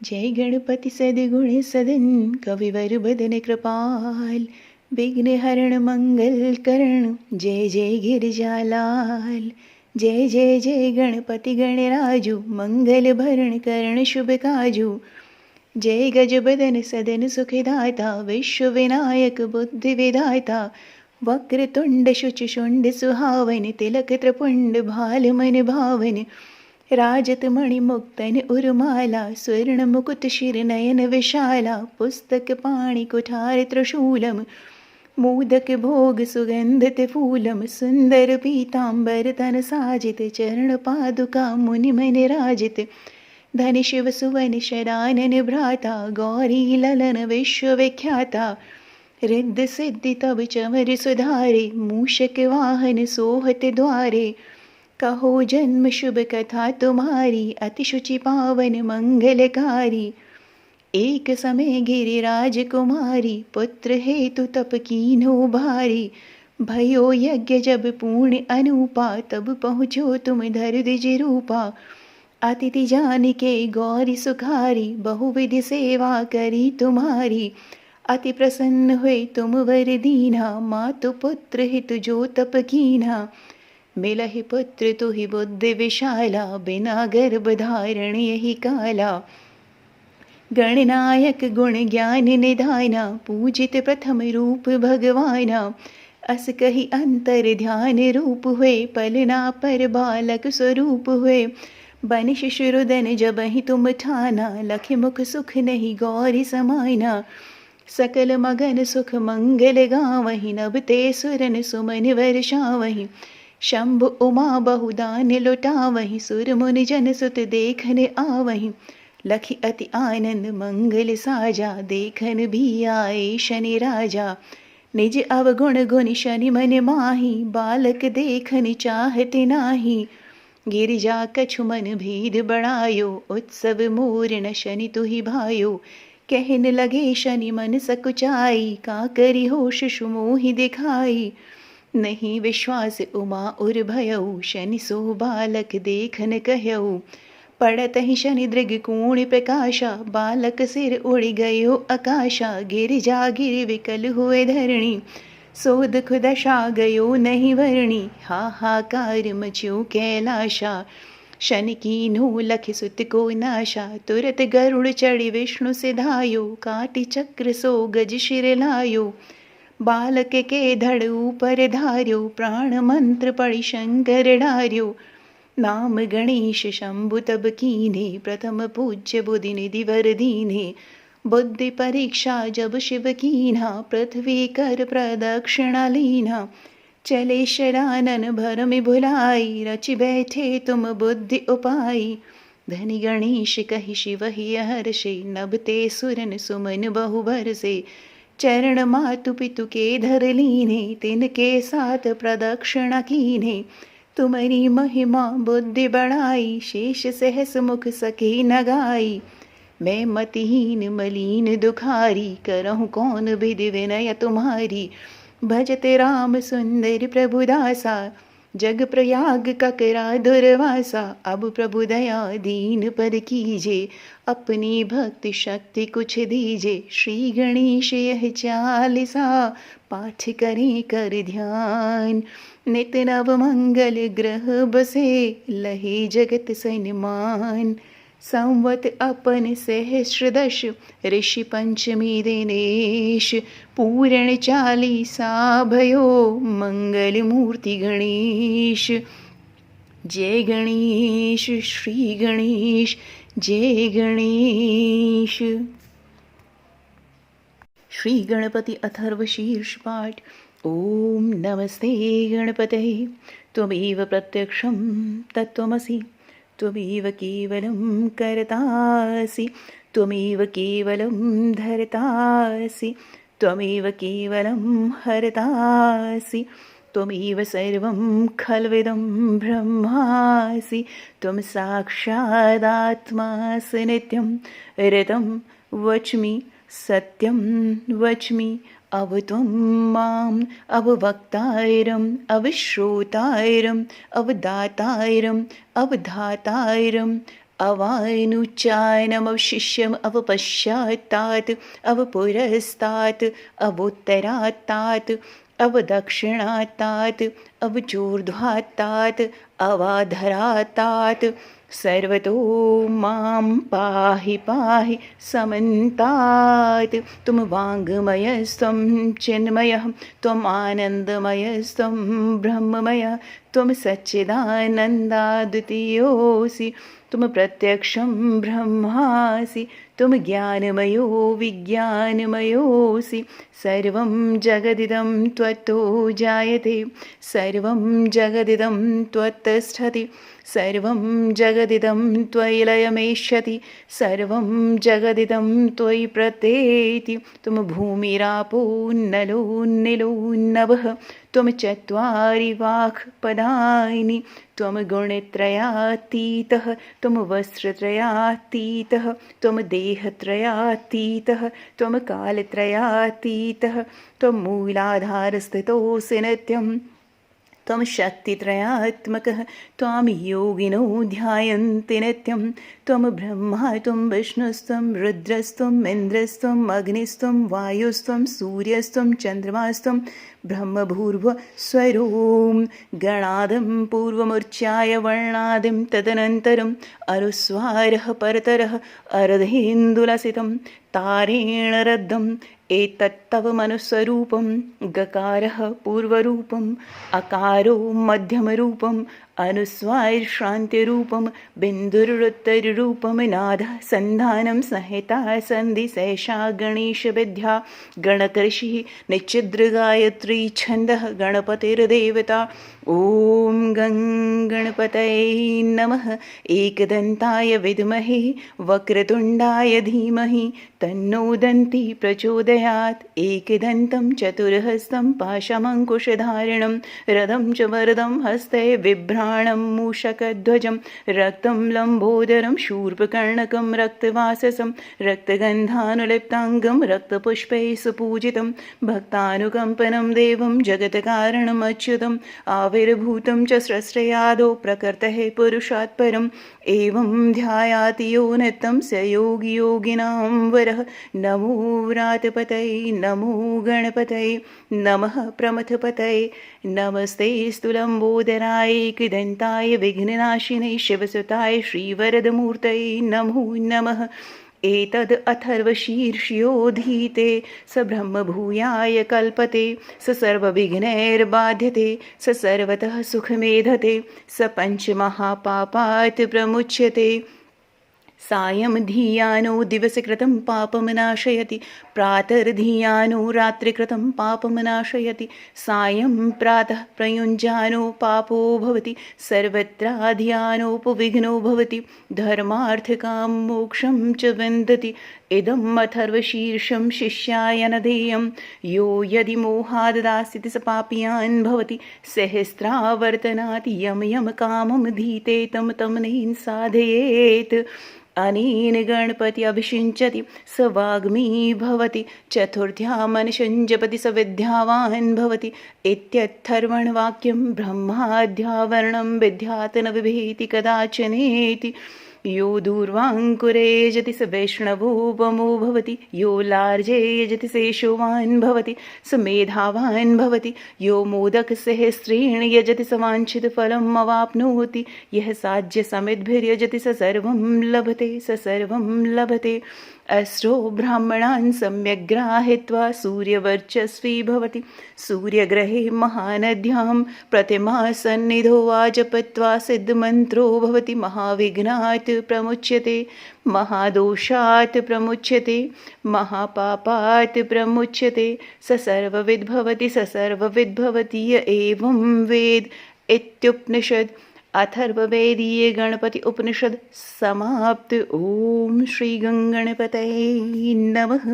जय गणपति सद्गुण सदन कविवर बदन कृपाल विघ्न हरण मंगल करण जय जय गिरिजालाल। जय जय जय गणपति गणराजु मंगल भरण करण शुभ काजु। जय गजबदन सदन सुखदाता विश्व विनायक बुद्धि विधाता। वक्रतुंड शुचि शुंड सुहावन तिलक त्रिपुंड भाल मन भावन। राजत मणि मुक्तन उर्माला स्वर्ण मुकुट शिर नयन विशाला। पुस्तक पाणि कुठार त्रिशूलम मोदक भोग सुगंधित फूलम। सुंदर पीतांबर तन साजित चरण पादुका मुनि मन राजित। धन शिव सुवन शरानन भ्राता गौरी ललन विश्व विख्याता। रिद्ध सिद्धि तब चमर सुधारे मूषक वाहन सोहत द्वारे। कहो जन्म शुभ कथा तुम्हारी अति शुचि पावन मंगलकारी। एक समय गिरिराज कुमारी पुत्र हेतु तप कीन्हो भारी। भयो यज्ञ जब पूर्ण अनुपा तब पहुँचो तुम धर द्विज रूपा। अतिथि जान के गौरी सुखारी बहुविधि सेवा करी तुम्हारी। अति प्रसन्न हुए तुम वर दीना मातु पुत्र हित जो तप कीन्हा। मिलहि पुत्र तुहि बुद्धि विशाला बिना गर्भ धारण यही काला। गणनायक गुण ज्ञान निधाना पूजित प्रथम रूप भगवाना। अस कही अंतर ध्यान रूप हुए पलना पर बालक स्वरूप हुए। बन शिशुरुदन जबहि तुम ठाना लखि मुख सुख नहीं गौरी समाना। सकल मगन सुख मंगल गावहि नभ ते सुरन सुमन वर्षावहि। शंभु उमा बहुदान लुटावहि सुर मुनि जन सुत देखन आवहि। लखि अति आनंद मंगल साजा देखन भी आए शनि राजा। निज अवगुण गुण शनि मन माही बालक देखन चाहत नाही। गिरिजा कछु मन भेद बढ़ायो उत्सव मूर्ण शनि तुहि भायो। कहन लगे शनि मन सकुचाई का करी हो शिशु मोहि दिखाई। नहीं विश्वास उमा उर भयऊ शनि सो बालक देखन कहऊ। पड़त ही शनि दृग कोण प्रकाशा बालक सिर उड़ गयो आकाशा। गिरिजा गिर विकल हुए धरणी सो दुख दशा गयो नहीं वर्णी। हाहाकार मच्यो कैलाशा शनि कीन्हो लखि सुत को नाशा। तुरत गरुड़ चढ़ि विष्णु सिधायो काटि चक्र सो गज शिर लायो। बालक के धड़ ऊपर धार्यो प्राण मंत्र पढ़ि शंकर डार्यो। नाम गणेश शंभु तब कीन्हे प्रथम पूज्य बुधि निधि वर दीन्हे। बुद्धि परीक्षा जब शिव कीन्हा पृथ्वी कर प्रदक्षिणा लीन्हा। चले शरानन भरमि भुलाई रचि बैठे तुम बुद्धि उपाई। धनि गणेश कहि शिव ही हर्षे नभते सुरन सुमन बहु बरसे। चरण मातु पितु के धर लीन्हे तिनके साथ प्रदक्षिणा कीन्हे। तुम्हारी महिमा बुद्धि बढ़ाई शेष सहस मुख सके न गाई। मैं मतिहीन मलीन दुखारी करहूँ कौन विधि विनय तुम्हारी। भजते राम सुंदर प्रभु दासा जग प्रयाग ककरा दुर्वासा। अब प्रभु दया दीन पर कीजे अपनी भक्ति शक्ति कुछ दीजे। श्री गणेश यह चालीसा पाठ करें कर ध्यान। नित नव मंगल ग्रह बसे लहे जगत सन्मान। संवत अपन सहस्र दश ऋषि पंचमी दिनेश। पूर्ण चालीसा भयो मंगल मूर्ति गणेश। जय गणेश श्री गणेश जय गणेश। श्री गणपति अथर्व शीर्ष पाठ। ओम नमस्ते गणपतये त्वमेव प्रत्यक्षं तत्त्वमसि। त्वमेव केवलं कर्तासि त्वमेव केवलं धर्तासि। त्वमेव केवलं हर्तासि त्वमेव सर्वं खल्विदं ब्रह्मासि। त्वं साक्षादात्मासि नित्यं ऋतं वच्मि सत्यं वच्मि। अवत्वं माम् अववक्तारम् अविश्रोतारम् अवदातारम् अवधातारम् अवानुच्चायनमवशिष्यम् अवपश्चात्तात् अवपुरस्तात् अवोत्तरात्तात् अवदक्षिणात्तात् अवचूर्ध्वात्तात् अवाधरात्तात् सर्वतो मां पाहि पाहि समन्तात्। तुम वाङ्मयस्त्वं चिन्मयः त्वम् आनन्दमयस्त्वं ब्रह्ममयः त्वं सच्चिदानन्दाद्वितीयोऽसि तुम प्रत्यक्षं ब्रह्मासि तुम ज्ञानमयो विज्ञानमयोऽसि सर्वं जगदिदं त्वत्तो जायते सर्वं जगदिदं त्वत्तिष्ठति सर्वं जगदिदं त्वयि लयमेष्यति सर्वं जगदिदं त्वयि प्रत्येति तुम भूमिरापो नलो निलो नभः त्वं चत्वारि वाक्पदानि त्वं गुणत्रयातीतः त्वं वस्त्रत्रयातीतः त्वं देहत्रयातीतः त्वं कालत्रयातीतः त्वं मूलाधारस्थितोऽसि नित्यं त्वं शक्तित्रयात्मकः त्वां योगिनो ध्यायन्ति नित्यं त्वं ब्रह्मा त्वं विष्णुस्त्वं रुद्रस्त्वम् इन्द्रस्त्वम् अग्निस्त्वं वायुस्त्वं सूर्यस्त्वं चन्द्रमास्त्वं ब्रह्मभूर्भुवस्वरों गणादिं पूर्वमुच्चाय वर्णादिं तदनन्तरम् अनुस्वारः परतरः अर्धेन्दुलसितं तारेण रद्धम् एतत्तव मनुस्वरूपं गकारः पूर्वरूपम् अकारो मध्यमरूपम् अनुस्वारश्रान्तिरूपं बिन्दुरुत्तररूपं नादः सन्धानं संहिता सन्धिशेषा गणेशविद्या गणकर्षिः निश्चिद्रगायत्री छन्दः गणपतिर्देवता ॐ गणपतये नमः एकदन्ताय विद्महे वक्रतुण्डाय धीमहि तन्नो दन्ती प्रचोदयात् एकदन्तं चतुर्हस्तं पाशमङ्कुशधारिणं रथं च वरदं हस्ते बिभ्राणं मूषकध्वजं रक्तं लम्बोदरं शूर्पकर्णकं रक्तवाससं रक्तगन्धानुलिप्ताङ्गं रक्तपुष्पैः सुपूजितं भक्तानुकम्पनं देवं जगत्कारणम् अच्युतम् आविर्भूतं च स्रष्टयादौ प्रकृतेः पुरुषात् परम् एवं ध्यायाति यो नित्यं स योगी योगिनां वरः नमो व्रातपतये नमो गणपतये नमः प्रमथपतये नमस्ते स्तुलम्बोदराय एकदन्ताय विघ्ननाशिने शिवसुताय श्रीवरदमूर्तये नमो नमः एतद् अथर्वशीर्ष्योऽधीते स ब्रह्मभूयाय कल्पते स सर्वविघ्नैर्बाध्यते स सर्वतः सुखमेधते स पञ्चमहापापात् प्रमुच्यते सायं धियानो दिवसकृतं पापं नाशयति प्रातर्धियानो रात्रिकृतं पापं नाशयति सायं प्रातः प्रयुञ्जानो पापो भवति सर्वत्राध्यानोपविघ्नो भवति धर्मार्थकां मोक्षं च विन्दति इदम् अथर्वशीर्षं शिष्याय न देयं यो यदि मोहाददास्यति स पापीयान् भवति सहस्रावर्तनात् यं यं कामं धीते तं तं नैन साधयेत् अनेन गणपति अभिषिञ्चति स वाग्मी भवति चतुर्थ्या मनुष्यं जपति स विद्यावान् भवति इत्यथर्वणवाक्यं ब्रह्माद्यावरणं विद्यात् न बिभेति कदाचनेति यो दूर्वाङ्कुरे यजति स वैष्णवोपमो भवति यो लार्जे यजति स यशोवान् भवति स मेधावान् भवति यो मोदकसहस्रेण यजति स वाञ्छितफलम् अवाप्नोति यः साज्यसमिद्भिर्यजति स सर्वं लभते स सर्वं लभते अष्टो ब्राह्मणान् सम्यग्राहित्वा सूर्यवर्चस्वी भवति सूर्यग्रहे महानद्यां प्रतिमा सन्निधो वा जपत्वा सिद्धमन्त्रो भवति महाविघ्नात् प्रमुच्यते महादोषात् प्रमुच्यते महापापात् प्रमुच्यते स सर्वविद् भवति य एवं वेद इत्युपनिषद् अथर्ववेदीय गणपति उपनिषद समाप्त। ओम श्री गणपतये नमः।